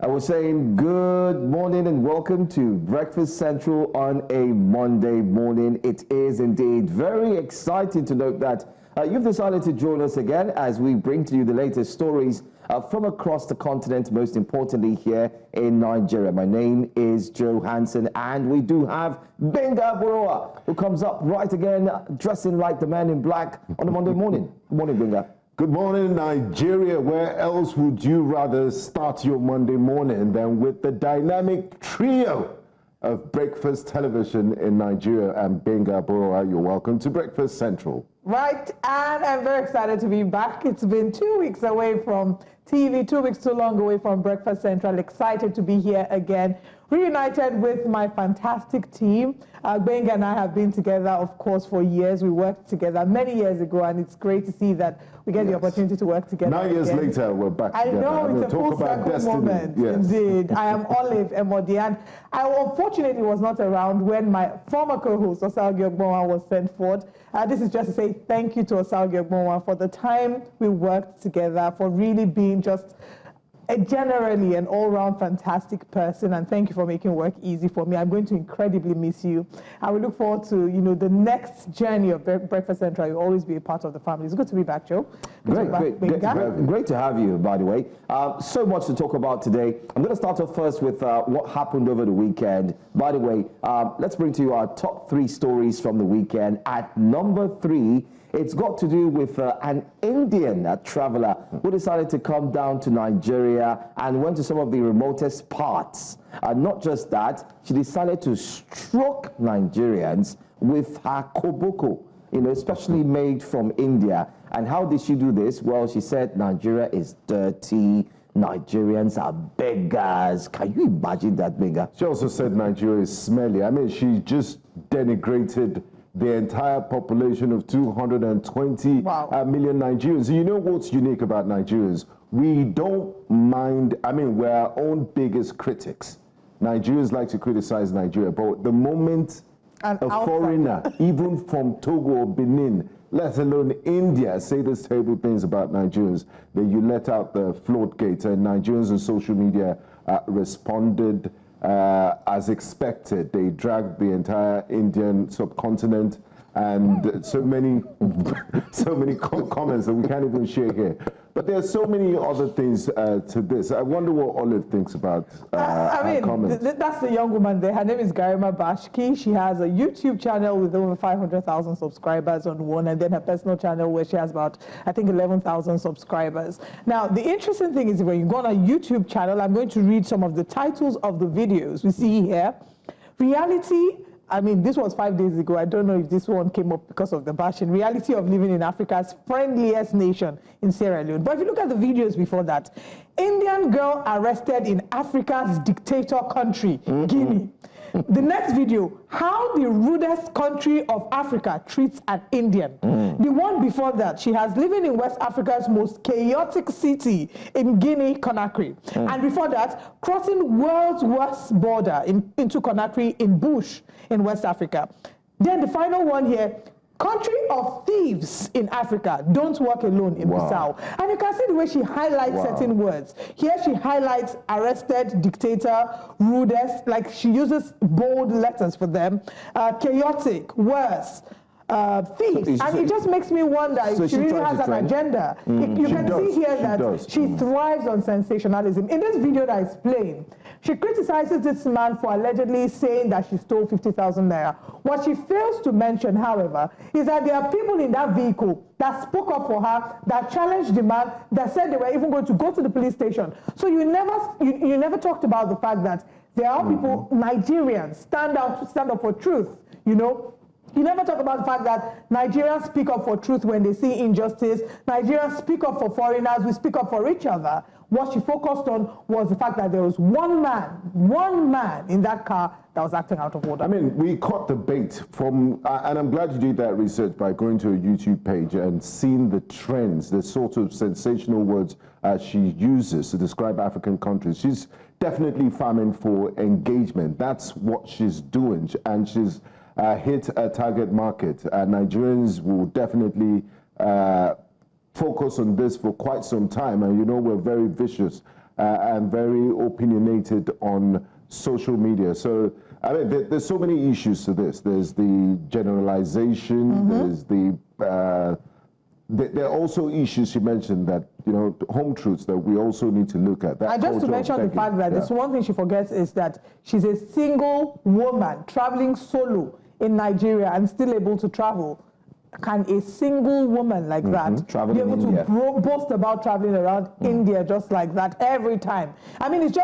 I was saying good morning and welcome to Breakfast Central on a Monday morning. It is indeed very exciting to note that you've decided to join us again as we bring to you the latest stories from across the continent, most importantly here in Nigeria. My name is Joe Hansen, and we do have Benga Boroa, who comes up right again, dressing like the man in black on a Monday morning. Good morning, Benga. Good morning, Nigeria. Where else would you rather start your Monday morning than with the dynamic trio of breakfast television in Nigeria? And Benga Boroa, you're welcome to Breakfast Central. Right, and I'm very excited to be back. It's been 2 weeks away from TV, 2 weeks too long away from Breakfast Central. Excited to be here again, reunited with my fantastic team. Benga and I have been together, of course, for years. We worked together many years ago, and it's great to see that we get the opportunity to work together. 9 years later, we're back together. I know, it's a full circle moment. Yes. Indeed. I am Olive Emodi, and I unfortunately was not around when my former co-host, Osalgie Ogbonwa, was sent forth. This is just to say thank you to Osalgie Ogbonwa for the time we worked together, for really being just generally an all-round fantastic person, and thank you for making work easy for me. I'm going to incredibly miss you. I will look forward to, the next journey of Breakfast Central. You'll always be a part of the family. It's good to be back, Joe. Great to have you, by the way. So much to talk about today. I'm going to start off first with what happened over the weekend. By the way, let's bring to you our top 3 stories from the weekend. At number 3, it's got to do with an Indian traveler who decided to come down to Nigeria and went to some of the remotest parts. Not just that, she decided to stroke Nigerians with her koboko, especially made from India. And how did she do this? Well, she said Nigeria is dirty. Nigerians are beggars. Can you imagine that, Benga? She also said Nigeria is smelly. I mean, she just denigrated the entire population of 220 million Nigerians. You know what's unique about Nigerians? We don't mind, we're our own biggest critics. Nigerians like to criticize Nigeria, but the moment a foreigner, even from Togo or Benin, let alone India, say these terrible things about Nigerians, then you let out the floodgates, and Nigerians on social media responded as expected. They dragged the entire Indian subcontinent, and so many comments that we can't even share here. But there are so many other things to this. I wonder what Olive thinks about her comments. That's the young woman there. Her name is Garima Bashki. She has a YouTube channel with over 500,000 subscribers on one, and then her personal channel where she has about, I think, 11,000 subscribers. Now, the interesting thing is when you go on a YouTube channel, I'm going to read some of the titles of the videos we see here. Reality. This was 5 days ago. I don't know if this one came up because of the bashing. Reality of living in Africa's friendliest nation in Sierra Leone. But if you look at the videos before that, Indian girl arrested in Africa's dictator country, Guinea. The next video, how the rudest country of Africa treats an Indian. The one before that, she has living in West Africa's most chaotic city in Guinea, Conakry. And before that, crossing world's worst border into Conakry in Bush in West Africa. Then the final one here, country of thieves in Africa, don't walk alone in Bissau. And you can see the way she highlights certain words. Here she highlights arrested, dictator, rudest, like she uses bold letters for them, chaotic, worse, thieves. And it just makes me wonder if she really has an agenda. You can see here that she thrives on sensationalism. In this video that is playing, she criticizes this man for allegedly saying that she stole 50,000 naira. What she fails to mention, however, is that there are people in that vehicle that spoke up for her, that challenged the man, that said they were even going to go to the police station. So you never talked about the fact that there are people, Nigerians, stand up for truth, You never talk about the fact that Nigerians speak up for truth when they see injustice. Nigerians speak up for foreigners. We speak up for each other. What she focused on was the fact that there was one man in that car that was acting out of order. We caught the bait from, and I'm glad you did that research by going to a YouTube page and seeing the trends, the sort of sensational words she uses to describe African countries. She's definitely farming for engagement. That's what she's doing, and she's hit a target market. Nigerians will definitely focus on this for quite some time, and we're very vicious and very opinionated on social media. So, I mean, there's so many issues to this. There's the generalization, there's there are also issues she mentioned that, you know, home truths that we also need to look at. That and just to mention the fact that there's one thing she forgets is that she's a single woman traveling solo in Nigeria and still able to travel. Can a single woman like that be able to boast about traveling around India just like that every time? I mean, it's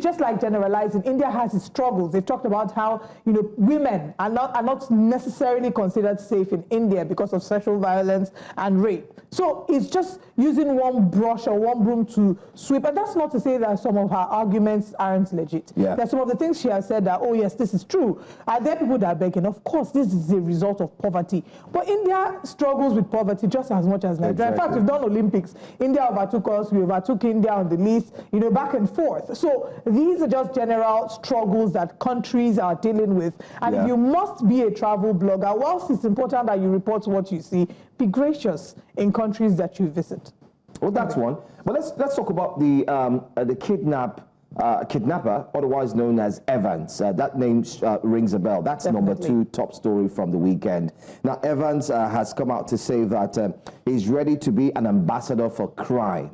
just like generalizing. India has its struggles. They've talked about how, you know, women are not necessarily considered safe in India because of sexual violence and rape. So it's just using one brush or one broom to sweep. And that's not to say that some of her arguments aren't legit. Yeah. There's some of the things she has said that, oh yes, this is true. Are there people that are begging? Of course, this is a result of poverty. But India struggles with poverty just as much as Nigeria. Exactly. In fact, we've done Olympics. India overtook us. We overtook India on the list, you know, back and forth. So these are just general struggles that countries are dealing with. And if you must be a travel blogger, whilst it's important that you report what you see, be gracious in countries that you visit. Well, that's one. But let's talk about the kidnapper, otherwise known as Evans. That name rings a bell. That's number 2 top story from the weekend. Now, Evans has come out to say that he's ready to be an ambassador for crime.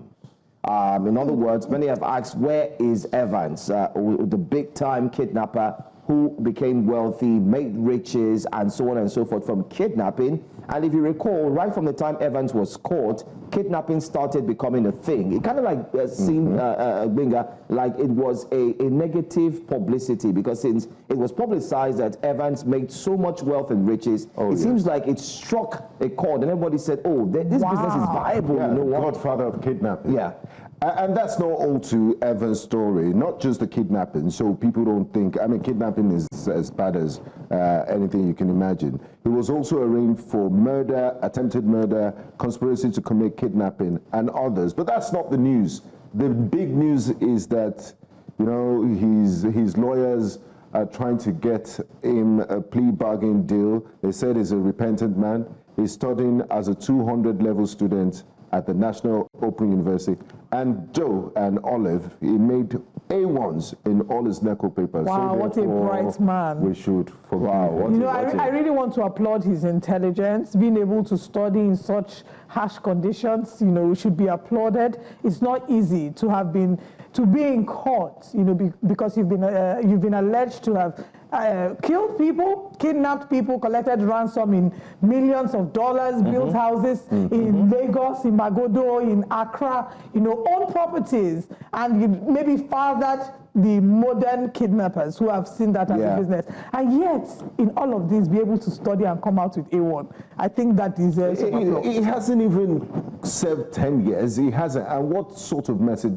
In other words, many have asked, where is Evans, the big-time kidnapper who became wealthy, made riches, and so on and so forth from kidnapping? And if you recall, right from the time Evans was caught, kidnapping started becoming a thing. It kind of like seemed, like it was a negative publicity, because since it was publicized that Evans made so much wealth and riches, it seems like it struck a chord, and everybody said, oh, this business is viable. Yeah, you know what? Godfather of kidnapping. Yeah. And that's not all to Evans' story, not just the kidnapping. So people don't think, I mean, kidnapping is as bad as anything you can imagine. He was also arraigned for murder, attempted murder, conspiracy to commit kidnapping, and others. But that's not the news. The big news is that, you know, his lawyers are trying to get him a plea bargain deal. They said he's a repentant man. He's studying as a 200-level student at the National Open University. And Joe and Olive, he made A1s in all his NECO papers. Wow, so what a bright man. We should forgive him. You know, I really want to applaud his intelligence, being able to study in such harsh conditions, you know, should be applauded. It's not easy to be in court, you know, because you've been alleged to have killed people, kidnapped people, collected ransom in millions of dollars, built houses in Lagos, in Magodo, in Accra, you know, own properties, and you maybe fathered the modern kidnappers who have seen that as a business. And yet, in all of this, be able to study and come out with A1. I think that deserves some applause. He hasn't even served 10 years. He hasn't. And what sort of message?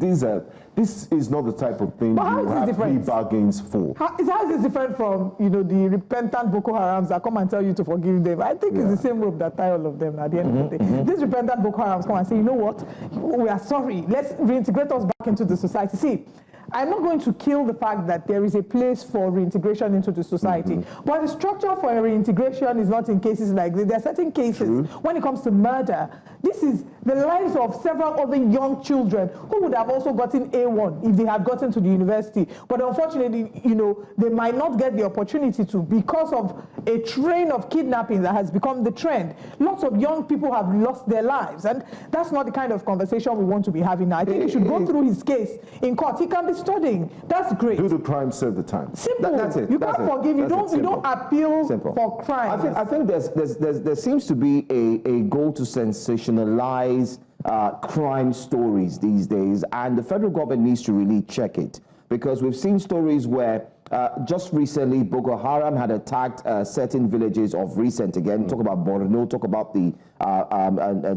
This is not the type of thing you have plea bargains for. How is this different from, you know, the repentant Boko Harams that come and tell you to forgive them? I think it's the same rope that tie all of them at the end of the day. These repentant Boko Harams come and say, you know what, we are sorry. Let's reintegrate us back into the society. See, I'm not going to kill the fact that there is a place for reintegration into the society. But the structure for reintegration is not in cases like this. There are certain cases when it comes to murder. This is the lives of several other young children who would have also gotten A1 if they had gotten to the university. But unfortunately, you know, they might not get the opportunity to because of a train of kidnapping that has become the trend. Lots of young people have lost their lives. And that's not the kind of conversation we want to be having now. I think he should go through his case in court. He can be studying. That's great. Do the crime, serve the time. Simple. That's it. You can't forgive. You don't appeal for crime. I think there seems to be a goal to sensationalize crime stories these days, and the federal government needs to really check it, because we've seen stories where just recently Boko Haram had attacked certain villages of recent, again, talk about Borno, talk about the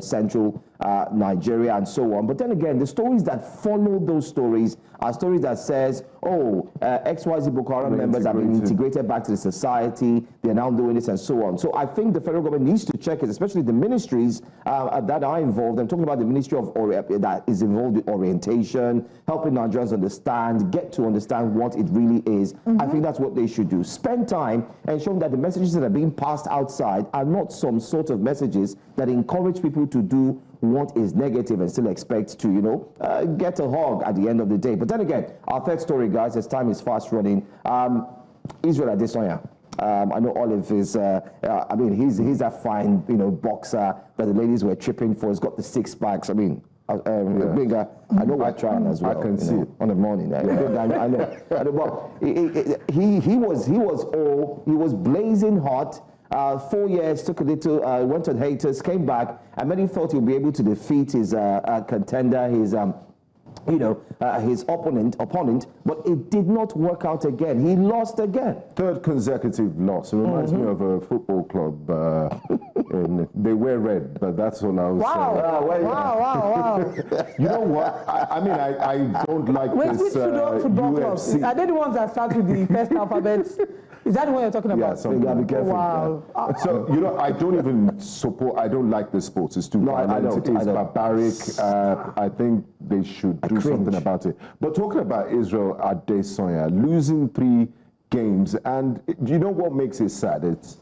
central Nigeria and so on. But then again, the stories that follow those stories are stories that says, oh, XYZ Boko Haram members have been integrated back to the society, they're now doing this and so on. So I think the federal government needs to check it, especially the ministries that are involved. I'm talking about the ministry of that is involved with orientation, helping Nigerians get to understand what it really is. I think that's what they should do. Spend time ensuring that the messages that are being passed outside are not some sort of messages that encourage people to do what is negative and still expect to, you know, get a hug at the end of the day. But then again, our third story, guys, as time is fast running, Israel Adesanya. I know Olive is, I mean, he's a fine, you know, boxer that the ladies were tripping for. He's got the 6 packs. I mean, I know we're trying as well. I can see it on the morning. I know. But he was blazing hot. 4 years, took a little, went on haters, came back, and many thought he'd be able to defeat his contender, his his opponent, but it did not work out again. He lost again. Third consecutive loss. It reminds me of a football club. And they wear red, but that's all I was saying. Wow. You know what? I don't like this Which football clubs? UFC. Are they the ones that start with the first alphabets? Is that the one you're talking about? Yeah, something. You gotta be careful. Wow. So, you know, I don't even support, I don't like the sports. It's too violent. It's barbaric. I think they should do something about it. But talking about Israel Adesanya, losing 3 games, and you know what makes it sad? It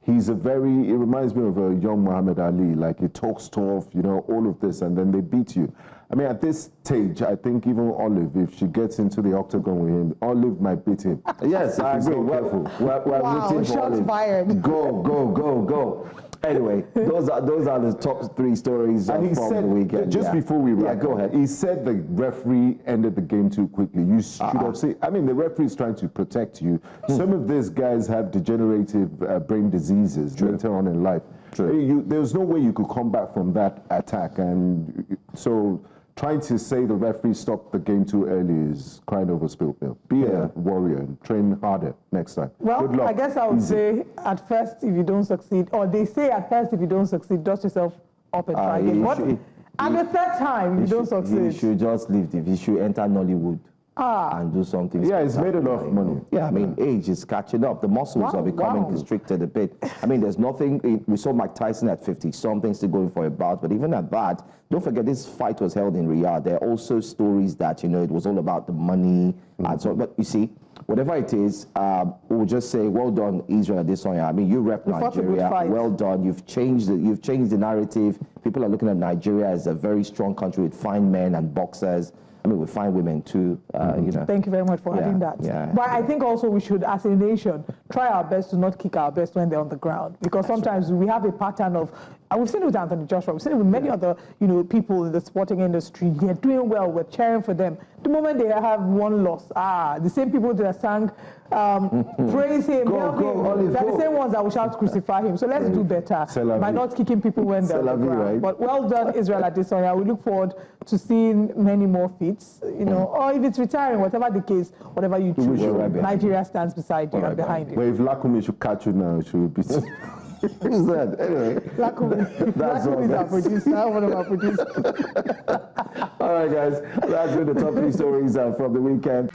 reminds me of a young Muhammad Ali, like he talks tough, you know, all of this, and then they beat you. I mean, at this stage, I think even Olive, if she gets into the octagon with him, Olive might beat him. Yes, I agree. We're rooting for shots Olive. fired. Go. Anyway, those are the top 3 stories from the weekend. Just before we wrap, go ahead. He said the referee ended the game too quickly. You should have seen. I mean, the referee is trying to protect you. Some of these guys have degenerative brain diseases later on in life. There's no way you could come back from that attack, and so trying to say the referee stopped the game too early is crying over spilled milk. Be a warrior and train harder next time. Well, good luck. I guess I would say at first if you don't succeed, or they say at first if you don't succeed, dust yourself up and try again. And the third time you don't succeed. He should just leave it. He should enter Nollywood. And do something. Yeah, he's made enough money. Yeah, I mean, age is catching up. The muscles are becoming constricted a bit. I mean, there's nothing. We saw Mike Tyson at 50-something still going for a bout, but even at that, don't forget this fight was held in Riyadh. There are also stories that, you know, it was all about the money and so. But you see, whatever it is, we'll just say, well done, Israel Adesanya. I mean, you rep Nigeria. Well done. You've changed the narrative. People are looking at Nigeria as a very strong country with fine men and boxers. I mean, we find women too, you know. Thank you very much for adding that. But I think also we should, as a nation, try our best to not kick our best when they're on the ground. Because sometimes we have a pattern of, and we've seen it with Anthony Joshua, we've seen it with many other, you know, people in the sporting industry. They're doing well, we're cheering for them. The moment they have one loss, the same people that sang, praise him, help him, they're the same ones that will shout crucify him. So let's do better by not kicking people when they're on the ground. Right? But well done, Israel Adesanya. We look forward to seeing many more feats, you know, or if it's retiring, whatever the case, whatever you choose, Nigeria stands beside you and behind you. But if Lakumi should catch you now, she will beat you. Who's that? Anyway. Lakumi is our producer, one of our producers. All right, guys. That's been the top 3 stories from the weekend.